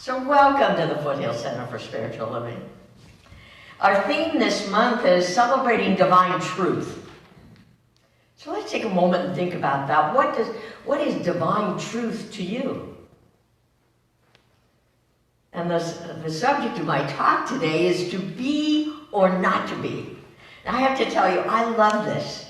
So welcome to the Foothill Center for Spiritual Living. Our theme this month is celebrating divine truth. So let's take a moment and think about that. What is divine truth to you? And the subject of my talk today is to be or not to be. Now I have to tell you, I love this.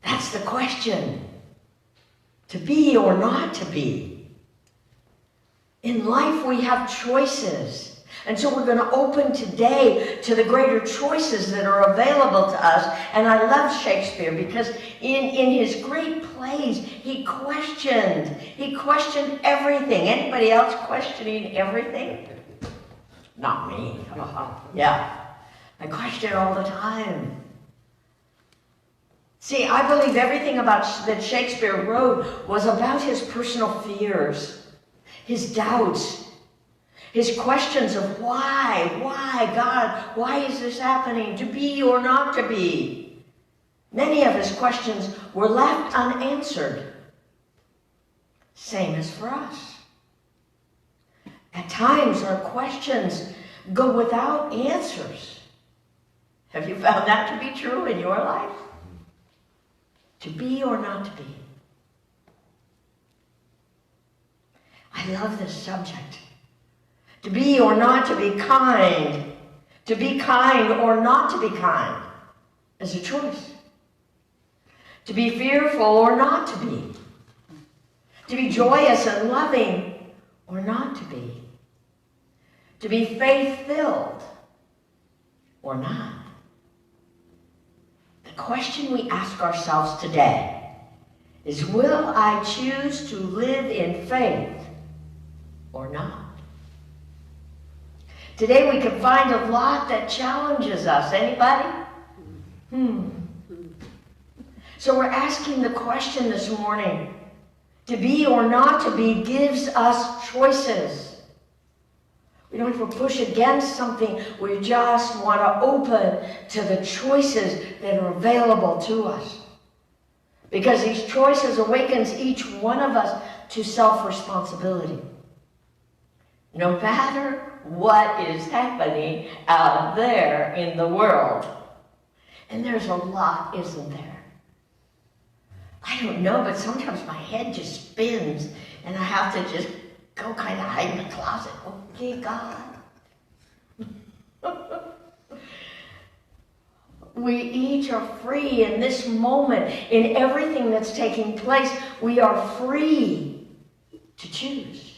That's the question. To be or not to be. In life we have choices. And so we're going to open today to the greater choices that are available to us. And I love Shakespeare because in his great plays, he questioned everything. Anybody else questioning everything? Not me. Yeah. I question all the time. See, I believe everything that Shakespeare wrote was about his personal fears, his doubts, his questions of why, God, why is this happening? To be or not to be? Many of his questions were left unanswered. Same as for us. At times our questions go without answers. Have you found that to be true in your life? To be or not to be? I love this subject. To be or not to be kind. To be kind or not to be kind is a choice. To be fearful or not to be. To be joyous and loving or not to be. To be faith-filled or not. The question we ask ourselves today is, will I choose to live in faith or not? Today we can find a lot that challenges us. Anybody? So we're asking the question this morning. To be or not to be gives us choices. We don't have to push against something. We just want to open to the choices that are available to us. Because these choices awakens each one of us to self-responsibility. No matter what is happening out there in the world. And there's a lot, isn't there? I don't know, but sometimes my head just spins and I have to just go kind of hide in the closet. Okay, God. We each are free in this moment. In everything that's taking place, we are free to choose.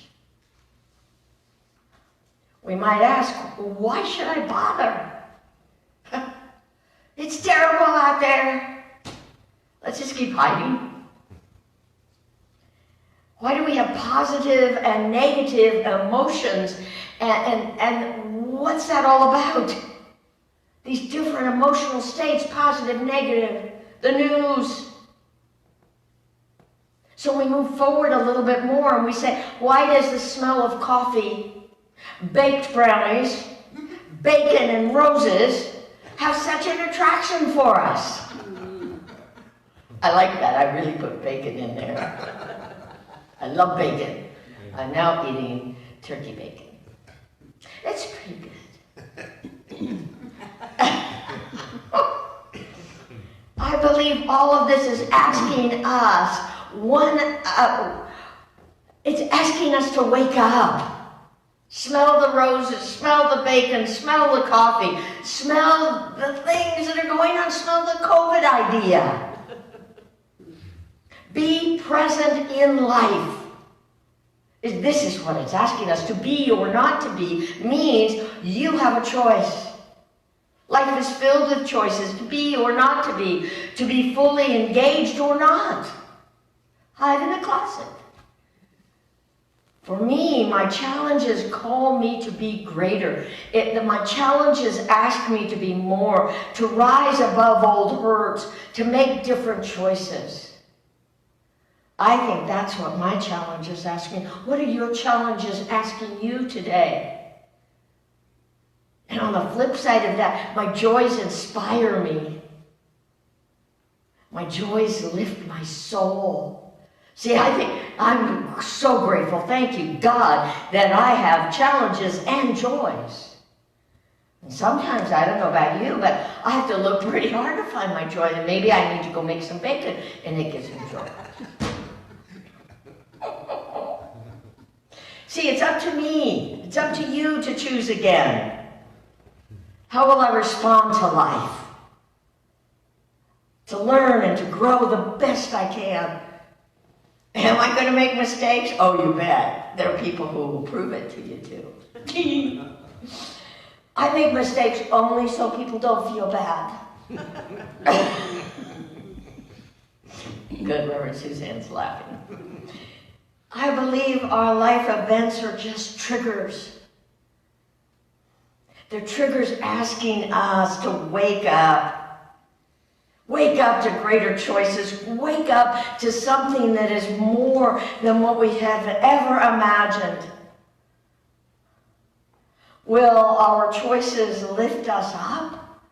We might ask, why should I bother? It's terrible out there. Let's just keep hiding. Why do we have positive and negative emotions? And what's that all about? These different emotional states, positive, negative, the news. So we move forward a little bit more and we say, why does the smell of coffee, baked brownies, bacon and roses have such an attraction for us? I like that. I really put bacon in there. I love bacon. I'm now eating turkey bacon. It's pretty good. I believe all of this is asking us it's asking us to wake up. Smell the roses, smell the bacon, smell the coffee, smell the things that are going on, smell the COVID idea. Be present in life. This is what it's asking us. To be or not to be means you have a choice. Life is filled with choices, to be or not to be fully engaged or not. Hide in a closet. For me, my challenges call me to be greater. My challenges ask me to be more, to rise above old hurts, to make different choices. I think that's what my challenge is asking. What are your challenges asking you today? And on the flip side of that, my joys inspire me. My joys lift my soul. See, I think I'm so grateful, thank you, God, that I have challenges and joys. And sometimes, I don't know about you, but I have to look pretty hard to find my joy. And maybe I need to go make some bacon, and it gives me joy. See, it's up to me. It's up to you to choose again. How will I respond to life? To learn and to grow the best I can. Am I going to make mistakes? Oh, you bet. There are people who will prove it to you too. I make mistakes only so people don't feel bad. Good, Reverend Suzanne's laughing. I believe our life events are just triggers. They're triggers asking us to wake up. Wake up to greater choices. Wake up to something that is more than what we have ever imagined. Will our choices lift us up?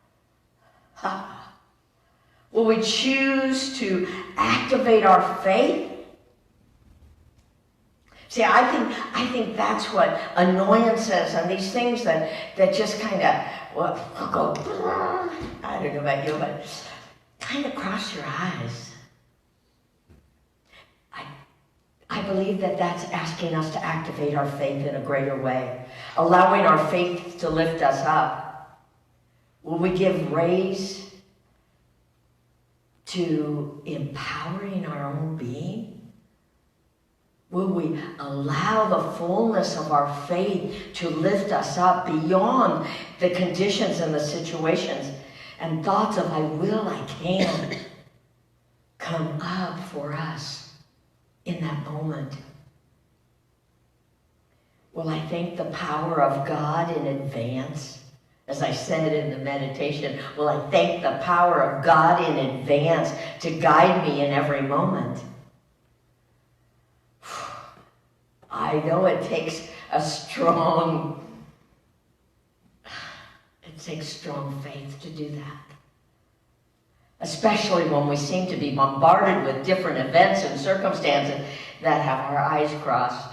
Will we choose to activate our faith? See, I think that's what annoyances and these things that just kind of, well, go, I don't know about you, but kind of cross your eyes. I believe that that's asking us to activate our faith in a greater way, allowing our faith to lift us up. Will we give raise to empowering our own being? Will we allow the fullness of our faith to lift us up beyond the conditions and the situations and thoughts of I will, I can come up for us in that moment? Will I thank the power of God in advance? As I said in the meditation, will I thank the power of God in advance to guide me in every moment? I know it takes strong faith to do that. Especially when we seem to be bombarded with different events and circumstances that have our eyes crossed.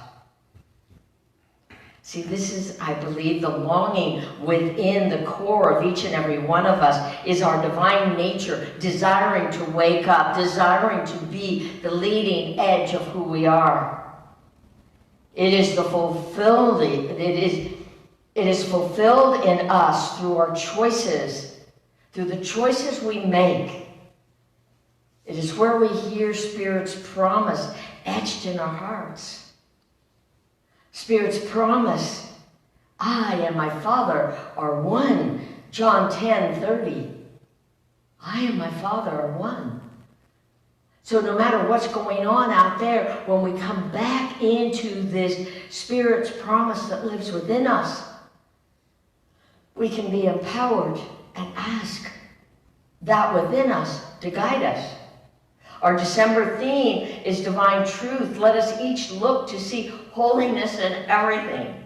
See, this is, I believe, the longing within the core of each and every one of us is our divine nature, desiring to wake up, desiring to be the leading edge of who we are. It is fulfilled in us through our choices, through the choices we make. It is where we hear Spirit's promise etched in our hearts. Spirit's promise, I and my Father are one. John 10:30. I and my Father are one. So no matter what's going on out there, when we come back into this Spirit's promise that lives within us, we can be empowered and ask that within us to guide us. Our December theme is divine truth. Let us each look to see holiness in everything.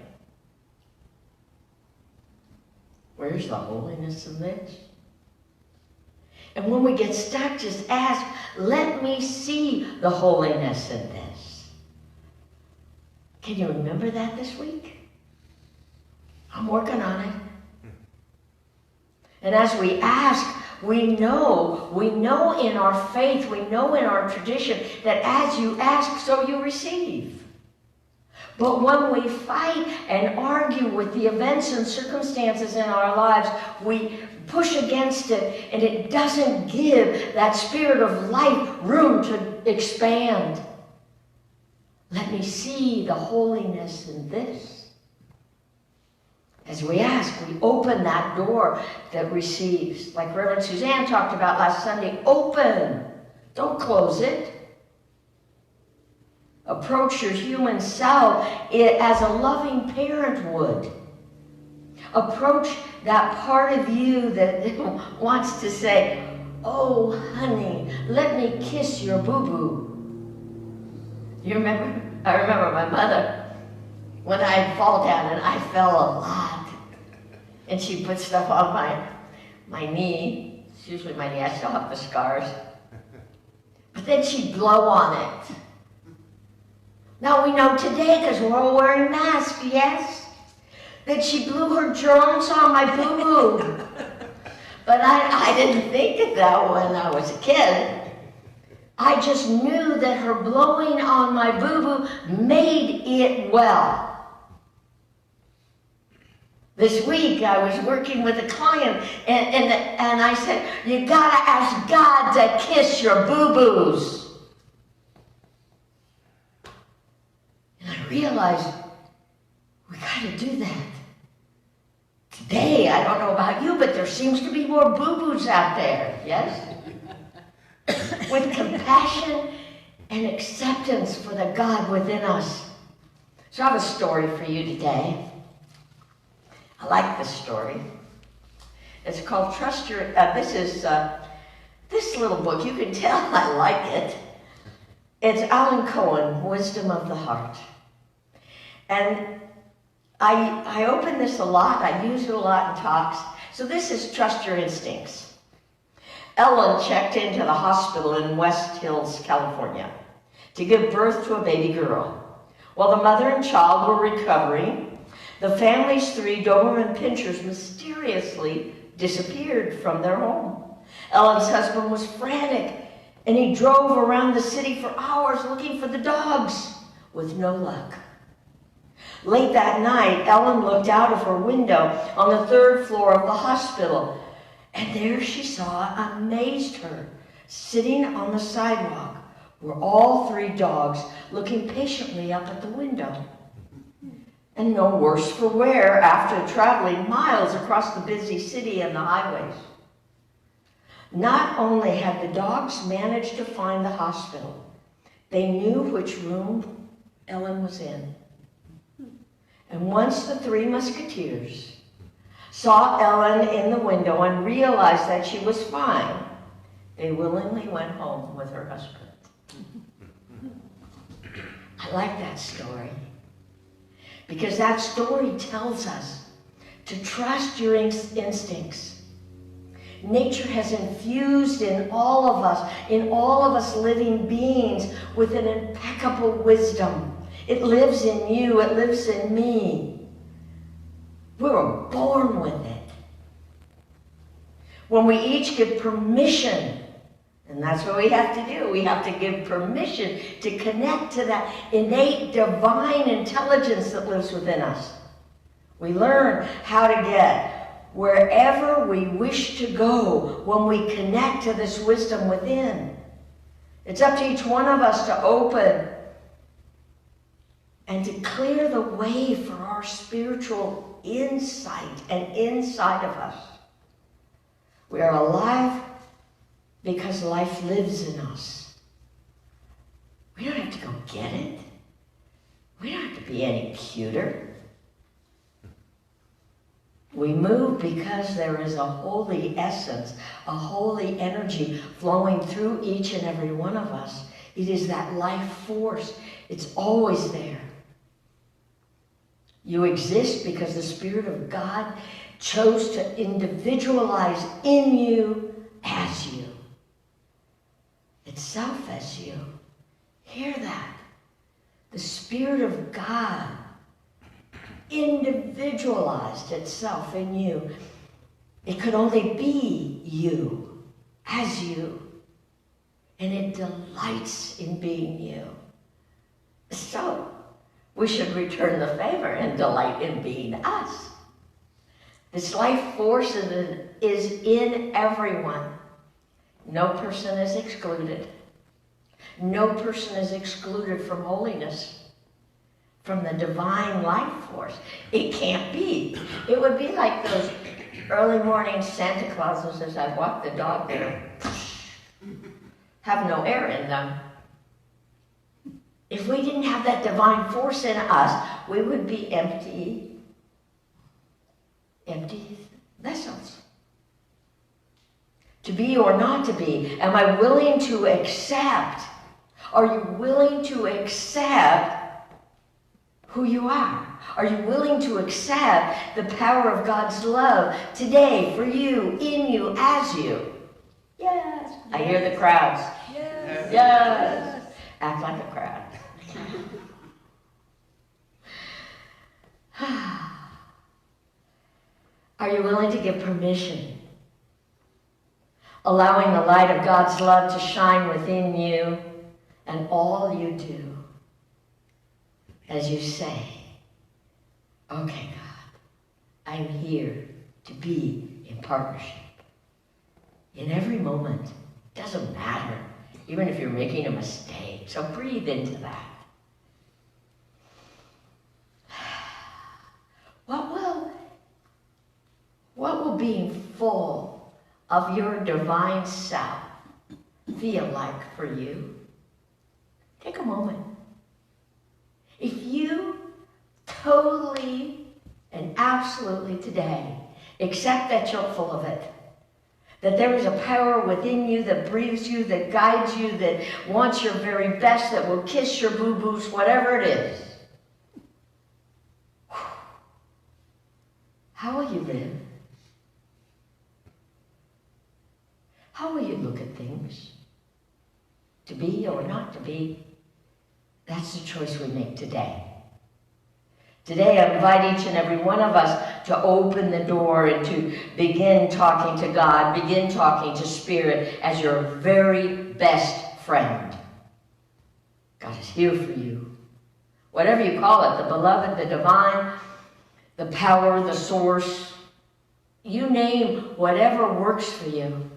Where's the holiness in this? And when we get stuck, just ask, let me see the holiness in this. Can you remember that this week? I'm working on it. And as we ask, we know in our faith, we know in our tradition that as you ask, so you receive. But when we fight and argue with the events and circumstances in our lives, we push against it, and it doesn't give that Spirit of life room to expand. Let me see the holiness in this. As we ask, we open that door that receives. Like Reverend Suzanne talked about last Sunday, open. Don't close it. Approach your human self as a loving parent would. Approach that part of you that wants to say, oh, honey, let me kiss your boo-boo. You remember? I remember my mother, when I'd fall down, and I fell a lot, and she put stuff on my knee. It's usually my knee. I still have the scars. But then she'd blow on it. Now we know today, because we're all wearing masks, yes, that she blew her germs on my boo-boo. But I didn't think of that when I was a kid. I just knew that her blowing on my boo-boo made it well. This week I was working with a client and I said, you gotta ask God to kiss your boo-boos. And I realized we gotta do that. Today, I don't know about you, but there seems to be more boo-boos out there, yes? With compassion and acceptance for the God within us. So I have a story for you today. I like this story. It's called Trust Your... this little book, you can tell I like it. It's Alan Cohen, Wisdom of the Heart. And I open this a lot. I use it a lot in talks. So this is Trust Your Instincts. Ellen checked into the hospital in West Hills, California, to give birth to a baby girl. While the mother and child were recovering, the family's 3 Doberman Pinschers mysteriously disappeared from their home. Ellen's husband was frantic, and he drove around the city for hours looking for the dogs, with no luck. Late that night, Ellen looked out of her window on the 3rd floor of the hospital, and there she saw amazed her, sitting on the sidewalk, were all 3 dogs looking patiently up at the window. And no worse for wear after traveling miles across the busy city and the highways. Not only had the dogs managed to find the hospital, they knew which room Ellen was in. And once the 3 musketeers saw Ellen in the window and realized that she was fine, they willingly went home with her husband. I like that story, because that story tells us to trust your instincts. Nature has infused in all of us living beings, with an impeccable wisdom. It lives in you, it lives in me. We were born with it. When we each give permission, and that's what we have to do, we have to give permission to connect to that innate divine intelligence that lives within us. We learn how to get wherever we wish to go when we connect to this wisdom within. It's up to each one of us to open and to clear the way for our spiritual insight and inside of us. We are alive because life lives in us. We don't have to go get it. We don't have to be any cuter. We move because there is a holy essence, a holy energy flowing through each and every one of us. It is that life force. It's always there. You exist because the Spirit of God chose to individualize in you as you. Itself as you. Hear that. The Spirit of God individualized itself in you. It could only be you, as you. And it delights in being you. So, we should return the favor and delight in being us. This life force is in everyone. No person is excluded. No person is excluded from holiness, from the divine life force. It can't be. It would be like those early morning Santa Clauses as I walk the dog there. Have no air in them. If we didn't have that divine force in us, we would be empty vessels. To be or not to be, am I willing to accept? Are you willing to accept who you are? Are you willing to accept the power of God's love today for you, in you, as you? Yes. I hear the crowds. Yes. Yes. Act like a crowd. Are you willing to give permission? Allowing the light of God's love to shine within you and all you do as you say, okay, God, I'm here to be in partnership. In every moment, it doesn't matter, even if you're making a mistake. So breathe into that. What will being full of your divine self feel like for you? Take a moment. If you totally and absolutely today accept that you're full of it, that there is a power within you that breathes you, that guides you, that wants your very best, that will kiss your boo-boos, whatever it is, how will you live? How will you look at things? To be or not to be? That's the choice we make today. Today, I invite each and every one of us to open the door and to begin talking to God, begin talking to Spirit as your very best friend. God is here for you. Whatever you call it, the beloved, the divine, the power, the source, you name whatever works for you.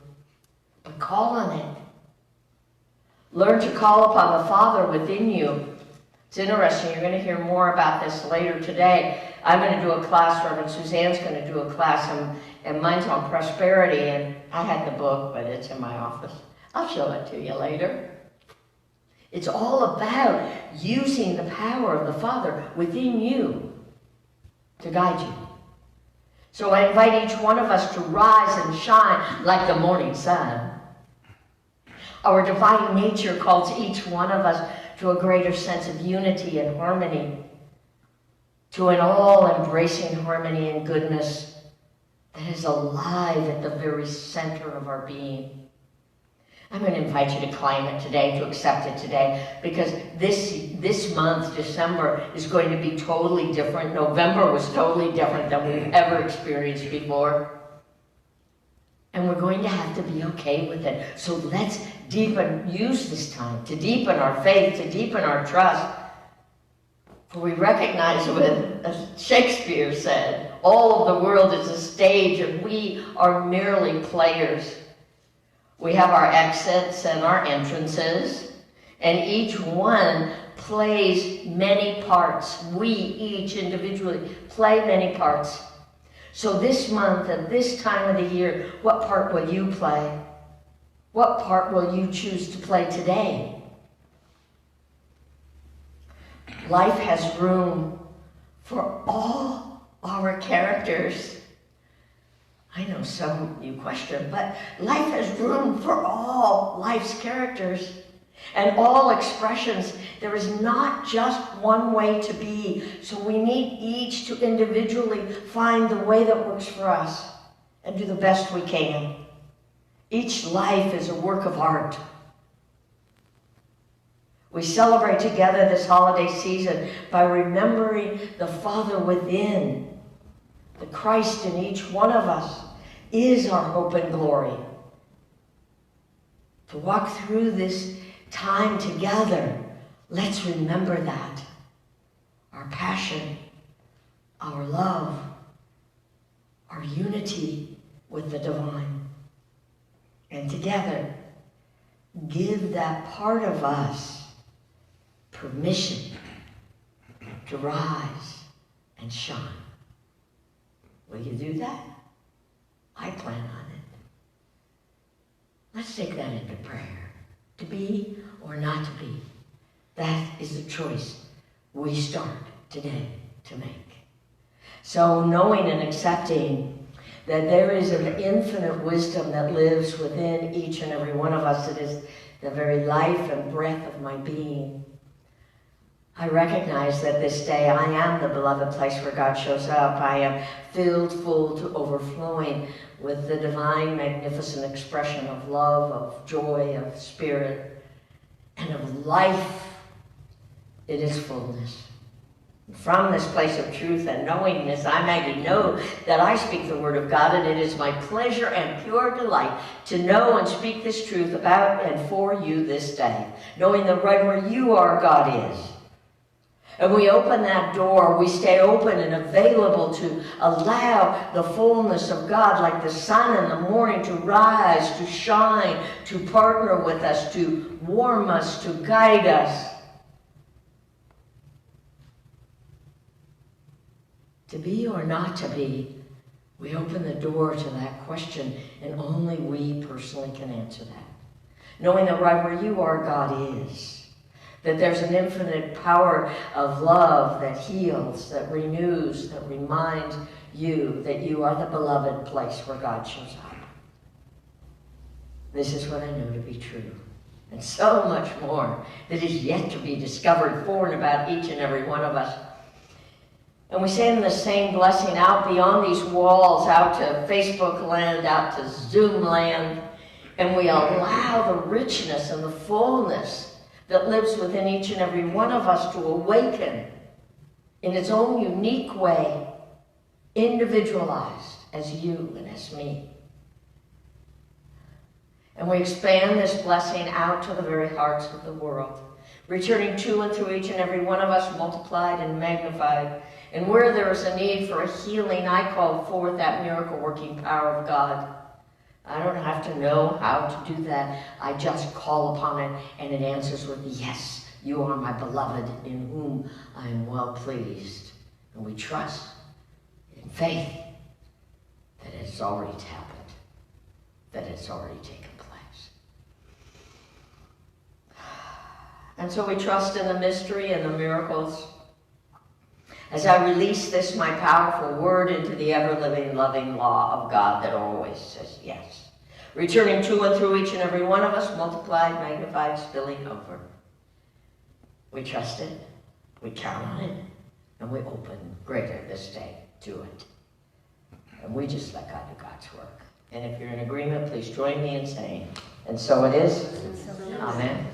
But call on it. Learn to call upon the Father within you. It's interesting. You're going to hear more about this later today. I'm going to do a class, Reverend Suzanne's going to do a class, and mine's on prosperity, and I had the book, but it's in my office. I'll show it to you later. It's all about using the power of the Father within you to guide you. So I invite each one of us to rise and shine like the morning sun. Our divine nature calls each one of us to a greater sense of unity and harmony, to an all-embracing harmony and goodness that is alive at the very center of our being. I'm going to invite you to claim it today, to accept it today, because this month, December, is going to be totally different. November was totally different than we've ever experienced before. And we're going to have to be okay with it. So let's use this time to deepen our faith, to deepen our trust. For we recognize what Shakespeare said, all of the world is a stage and we are merely players. We have our exits and our entrances, and each one plays many parts. We each individually play many parts. So this month, at this time of the year, what part will you play? What part will you choose to play today? Life has room for all our characters. I know some you question, but life has room for all life's characters and all expressions. There is not just one way to be, so we need each to individually find the way that works for us and do the best we can. Each life is a work of art. We celebrate together this holiday season by remembering the Father within. The Christ in each one of us is our hope and glory. To walk through this time together, let's remember that. Our passion, our love, our unity with the divine. And together, give that part of us permission to rise and shine. Will you do that? I plan on it. Let's take that into prayer. To be or not to be. That is the choice we start today to make. So knowing and accepting that there is an infinite wisdom that lives within each and every one of us, that is the very life and breath of my being. I recognize that this day I am the beloved place where God shows up. I am filled full to overflowing with the divine, magnificent expression of love, of joy, of spirit, and of life. It is fullness. From this place of truth and knowing this, I, Maggie, know that I speak the word of God, and it is my pleasure and pure delight to know and speak this truth about and for you this day, knowing that right where you are, God is. And we open that door, we stay open and available to allow the fullness of God, like the sun in the morning, to rise, to shine, to partner with us, to warm us, to guide us. To be or not to be, we open the door to that question, and only we personally can answer that. Knowing that right where you are, God is. That there's an infinite power of love that heals, that renews, that reminds you that you are the beloved place where God shows up. This is what I know to be true. And so much more that is yet to be discovered for and about each and every one of us. And we send the same blessing out beyond these walls, out to Facebook land, out to Zoom land, and we allow the richness and the fullness that lives within each and every one of us to awaken in its own unique way, individualized as you and as me. And we expand this blessing out to the very hearts of the world, returning to and through each and every one of us, multiplied and magnified. And where there is a need for a healing, I call forth that miracle-working power of God. I don't have to know how to do that. I just call upon it, and it answers with, yes, you are my beloved, in whom I am well pleased. And we trust in faith that it's already happened, that it's already taken place. And so we trust in the mystery and the miracles. As I release this, my powerful word, into the ever-living, loving law of God that always says yes. Returning to and through each and every one of us, multiplied, magnified, spilling over. We trust it, we count on it, and we open greater this day to it. And we just let God do God's work. And if you're in agreement, please join me in saying, and so it is. Amen.